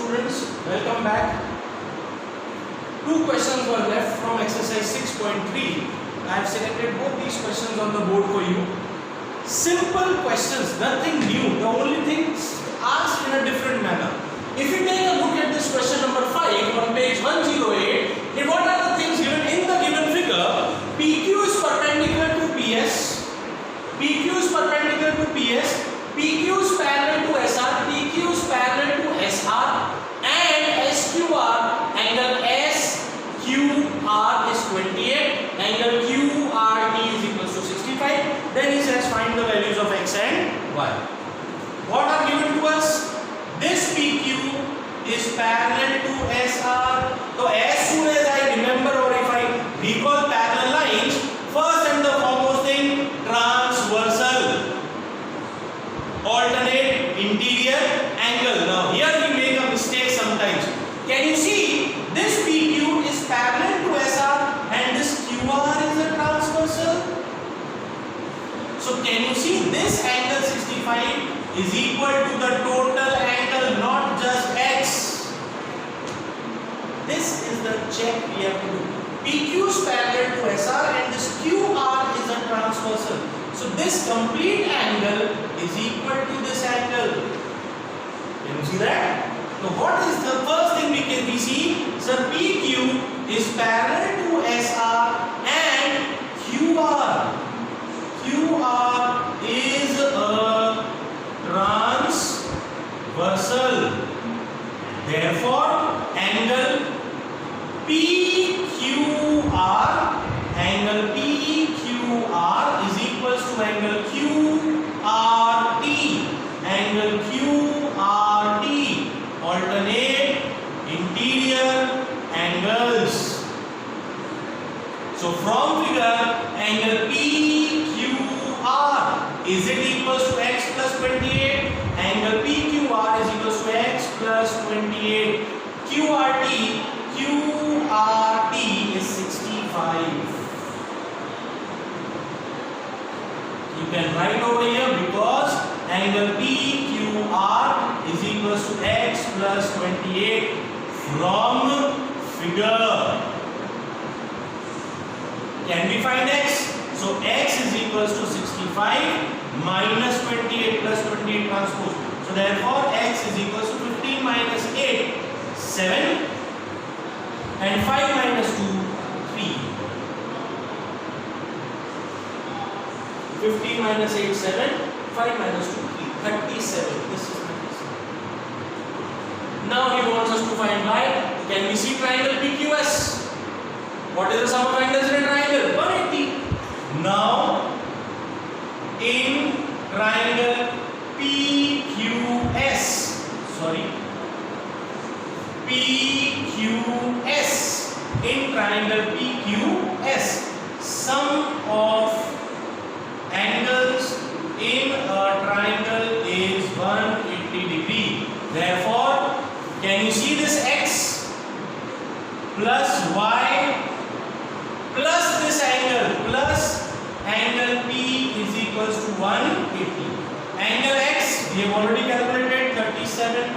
students, welcome back. Two questions were left from exercise 6.3. I have selected both these questions on the board for you. Simple questions, nothing new. The only thing asked in a different manner. If you take a look at this question number 5 on page 108, what are the things given in the given figure? PQ is perpendicular to PS. PQ is perpendicular to PS. PQ is parallel to SR. PQ is parallel to SR. And SQR, angle SQR is 28. Angle QRT is equals to 65. Then he says find the values of X and Y. What are given to us? This PQ is parallel to SR. So as soon as I remember or if I recall parallel lines, first and the foremost thing, transversal. Alternate interior angle. Now here we make a mistake sometimes. Can you see this PQ is parallel to SR and this QR is a transversal? So can you see this angle 65 is equal to the total angle, not just X. This is the check we have to do. PQ is parallel to SR and this QR is a transversal. So this complete angle is equal to this angle. Can you see that? So what is the first thing we see? So PQ is parallel to SR and QR. QR is a transversal. Therefore, angle PQR is equals to angle QRT. Angle QRT, alternate interior angles. So from figure, angle PQR, is it equals to X plus 28? Angle PQR is equals to X plus 28. QRT is 65. You can write over here because angle PQR is equals to X plus 28 from figure. Can we find X? So X is equals to 65 minus 28 plus 28 transpose. So therefore X is equals to 15 minus 8, 7, and 5 minus 2, 3. 15 minus 8, 7, 5 minus 2, 3, 37. This is 37. Now he wants us to find Y. Can we see triangle PQS? What is the sum of angles in a triangle? 180. Now, in triangle PQS, in triangle PQS, sum of angles in a triangle is 180 degree. Therefore, can you see this X plus Y plus this angle plus angle P is equals to 180. Angle X we have already calculated 37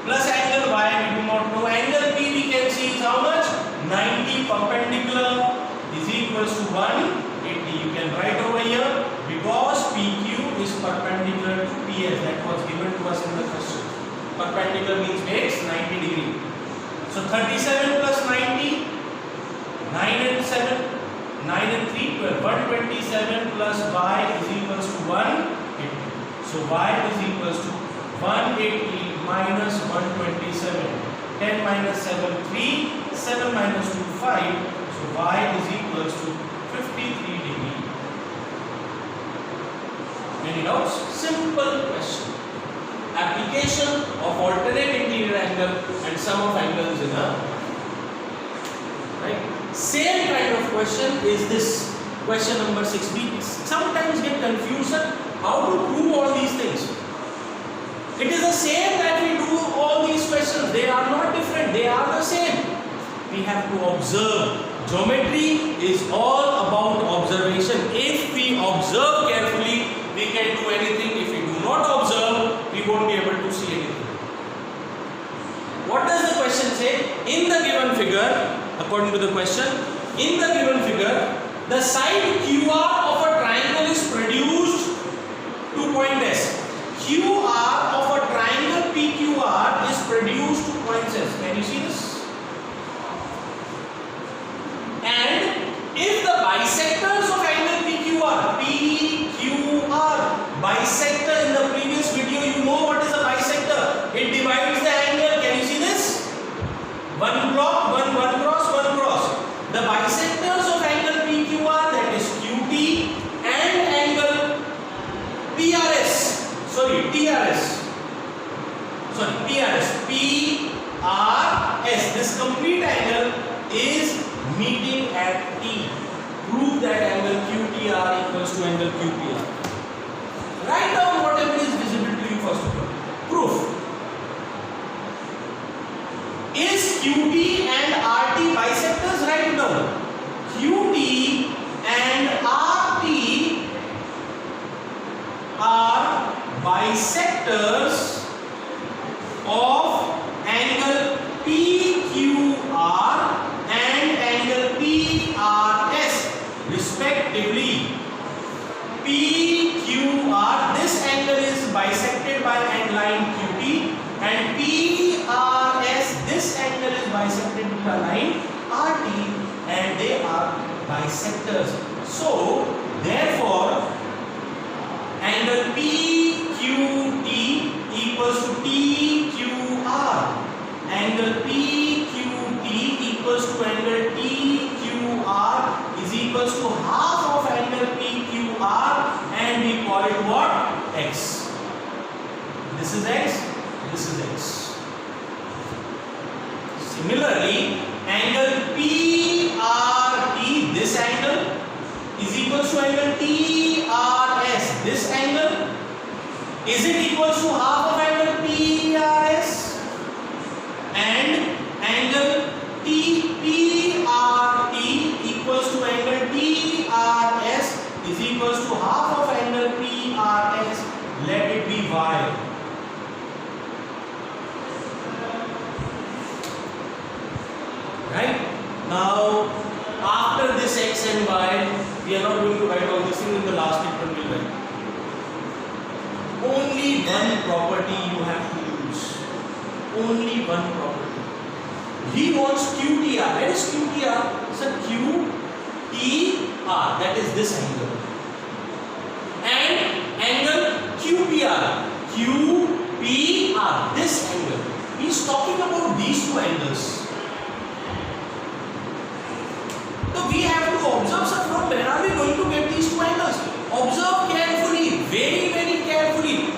plus angle Y we do not know. Angle P we can see is how much? 90 perpendicular is equals to 180. You can write over here because PQ is perpendicular to PS. That was given to us in the question. Perpendicular means makes 90 degree. So 37 plus 90, 9 and 7, 9 and 3, 12. 127 plus Y is equals to 180. So Y is equals to 180 minus 127. 10 minus 7, 3. 7 minus 2, 5. So Y is equals to 53 degree. Any doubts? Simple question. Application of alternate interior angle and sum of angles in a right. Same kind of question is this question number 6. We sometimes get confused how to prove all these things. It is the same that we do all these questions. They are not different. They are the same. We have to observe. Geometry is all about observation. If we observe carefully, we can do anything. If we do not observe, we won't be able to see anything. in the given figure, according to the question, in the given figure, the side QR of a triangle is produced to point S. QR of a triangle PQR is produced to point S. Can you see this? And if the bisectors of angle PQR, bisector, in the previous video you know what is a bisector. It divides the angle. Can you see this? One block, one cross, one cross. The bisectors of angle PQR, that is QT, and angle PRS. PRS. This complete angle is meeting at T. Prove that angle QTR equals to angle QPR. Write down whatever is visible to you first of all. Proof. Is QT and RT bisectors? Write it down. QT and RT are bisectors of angle PQR and angle PRS respectively. PQR, this angle is bisected by line QT, and PRS, this angle is bisected by line RT, and they are bisectors. So therefore angle PQT equals to TQR. Angle PQT equals to angle TQR is equals to half of angle PQR, and we call it what? X. This is X, this is X. Similarly, angle PRT, this angle is equals to angle TRS. This angle, is it equals to half of angle PRS? And angle PRT equals to angle TRS is equals to half of angle PRS. Let it be Y. Right? Now, after this X and Y, we are not going to write all this thing in the last chapter. We will write. Only one property you have to use. Only one property. He wants QTR. Where is QTR? So QTR, that is this angle. And angle QPR. QPR, this angle. He is talking about these two angles. So we have to observe, sir, from where are we going to get these two angles? Observe carefully, very, very carefully.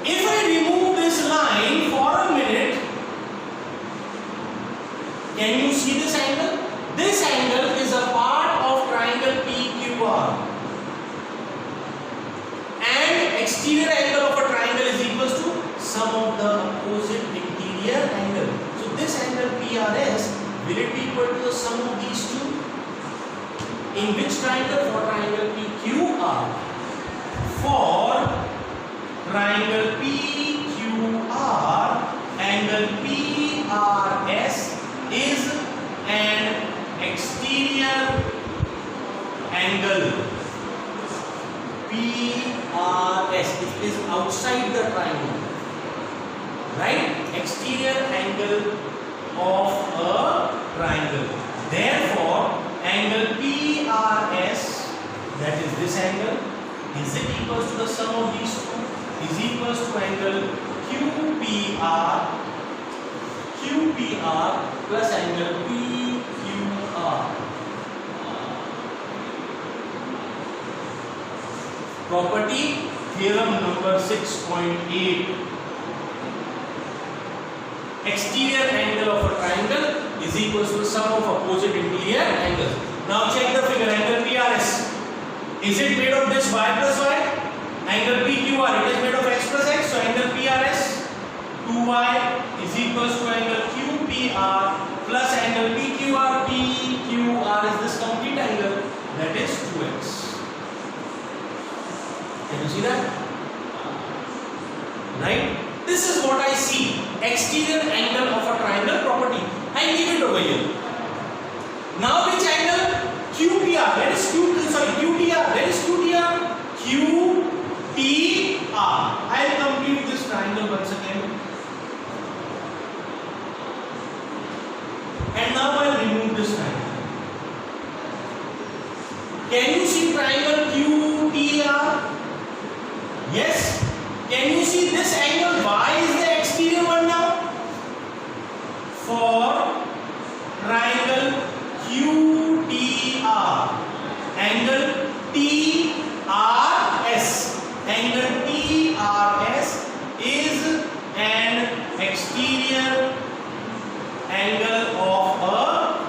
If I remove this line for a minute, can you see this angle? This angle is a part of triangle PQR. And exterior angle of a triangle is equals to sum of the opposite interior angle. So this angle PRS, will it be equal to the sum of these two? In which triangle? For triangle PQR. For triangle PQR, angle PRS is an exterior angle. PRS, it is outside the triangle. Right? Exterior angle of a triangle. Therefore, angle PRS, that is this angle, is it equals to the sum of these two? Is equals to angle QPR plus angle PQR. Property theorem number 6.8. Exterior angle of a triangle is equals to the sum of opposite interior angles. Now check the figure. Angle PRS, is it made of this y plus y? Angle PQR, it is made of x plus x. So angle PRS 2y is equals to angle QPR plus angle PQR. PQR is this complete angle, that is 2x. Can you see that? Right? This is what I see. Exterior angle of a triangle property. I leave it over here. Now which angle? QPR. That is QTR. That is QTR. QTR. I'll complete this triangle once again. And now I'll remove this triangle. Can you see triangle QTR? Yes. Can you see this angle? Why is the exterior one now? For triangle QTR, angle TRS. Angle TRS is an exterior angle of a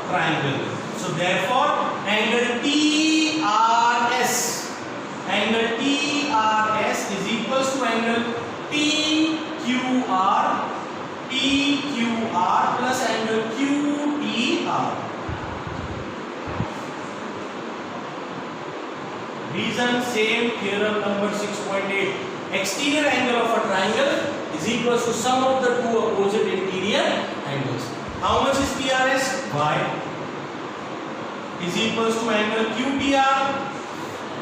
triangle. So therefore, angle TRS is equals to angle TQR plus angle QTR. Reason same, theorem number 6.8. Exterior angle of a triangle is equals to sum of the two opposite interior angles. How much is TRS? Y is equals to angle QTR.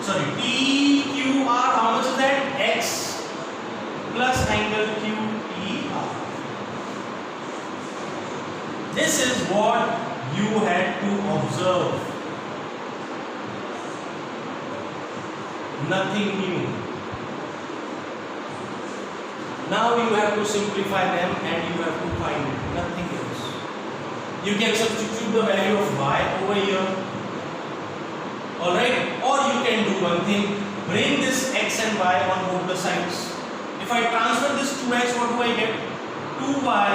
Sorry, TQR. How much is that? X plus angle QTR. This is what you had to observe. Nothing new. Now you have to simplify them and you have to find it. Nothing else. You can substitute the value of y over here. Alright? Or you can do one thing. Bring this x and y on both the sides. If I transfer this 2x, what do I get? 2y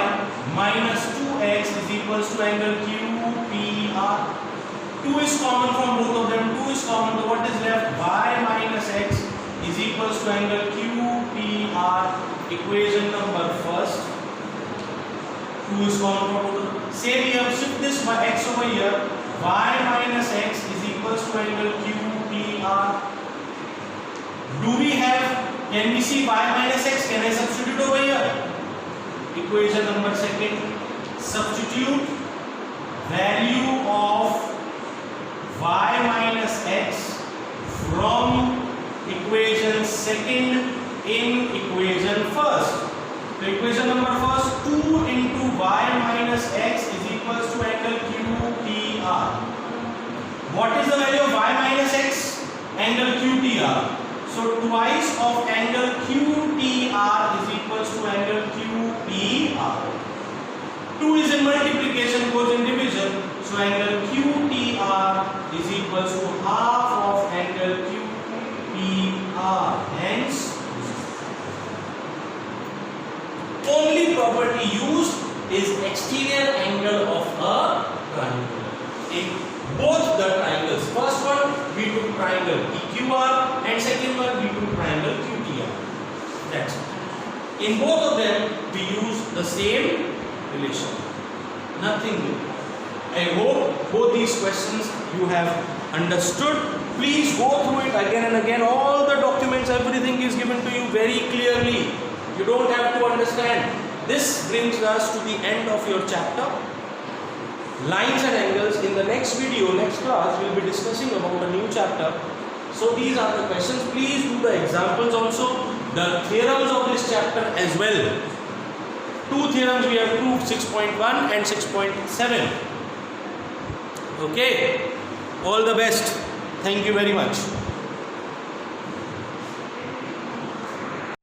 minus 2x is equals to angle QPR. 2 is common from both of them. 2 is common. So what is left? Y minus x is equals to angle QPR. Equation number first. 2 is common from both of them. Same here. Shift this by x over here. Y minus x is equals to angle QPR. Do we have? Can we see y minus x? Can I substitute over here? Equation number second. Substitute value of y minus x from equation second in equation first. So equation number first, 2 into y minus x is equals to angle QTR. What is the value of y minus x? Angle QTR. So twice of angle QTR is equals to angle QPR. 2 is in multiplication, goes in division. So angle QTR is equals to half of angle QPR. Hence, only property used is exterior angle of a triangle. In both the triangles, first one we took triangle PQR and second one we took triangle QTR. That's it. In both of them we use the same relation. Nothing new. I hope both these questions you have understood. Please go through it again and again. All the documents, everything is given to you very clearly. You don't have to understand. This brings us to the end of your chapter. Lines and angles. In the next video, next class, we will be discussing about a new chapter. So these are the questions. Please do the examples also. The theorems of this chapter as well. 2 theorems we have proved, 6.1 and 6.7. Okay. All the best. Thank you very much.